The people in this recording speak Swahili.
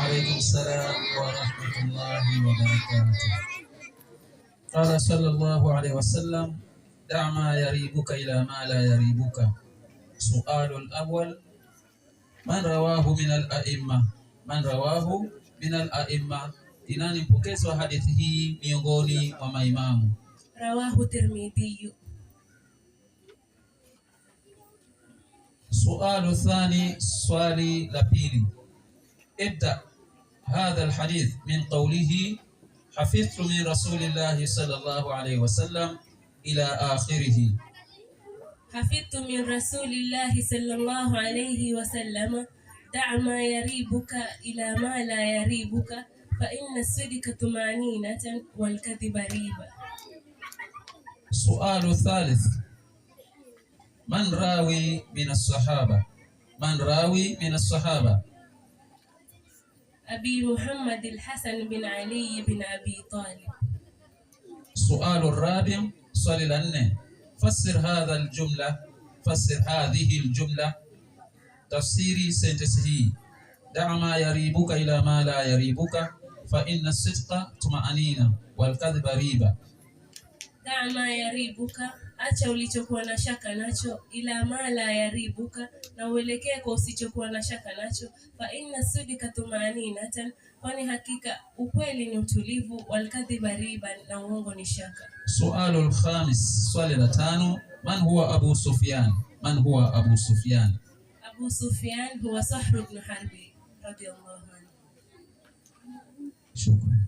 وعليكم السلام ورحمة الله وبركاته. قال صلى الله عليه وسلم: دع ما يريبك إلى ما لا يريبك. سؤال الأول: من رواه من الأئمة؟ من رواه من الأئمة؟ Inani mpokezi wa hadithi hii miongoni mwa maimamu? Rawahu Tirmidhi. Sualu thani, swali la pili. Ibda hadha alhadith min qawlihi hafidhtu min rasulillahi sallallahu alayhi wasallam ila akhirih. Hafidhtu min rasulillahi sallallahu alayhi wasallam da' ma yaribuka ila ma la yaribuka fa inna as-sidqa tumaninatan wal kadhiba riba. Sualu thalith: man rawi min as-sahaba? Man rawi min as-sahaba? Abi Muhammad al-Hasan bin Ali bin Abi Talib. Sualu rabi', swali la nne. Fassir hadha al-jumla, fassir hadhihi al-jumla. Tafsiri sentence hii: da'a ma yaribuka ila ma la yaribuka fa inna as-sidqa tumanina wal kadhiba riba. Da'a ma yaribuka, acha ulichokuwa na shaka nacho, ila ma la yaribuka, na uelekee kwa usichokuwa na shaka nacho. Fa inna as-sidqa tumaninatan, kwani hakika ukweli ni utulivu, wal kadhiba riba, na uongo ni shaka. Sualu al-khamis, swali la tano. Man huwa Abu Sufyan? Man huwa Abu Sufyan? Abu Sufyan huwa Sahr ibn Harbi radiyallahu anhu. Shukran.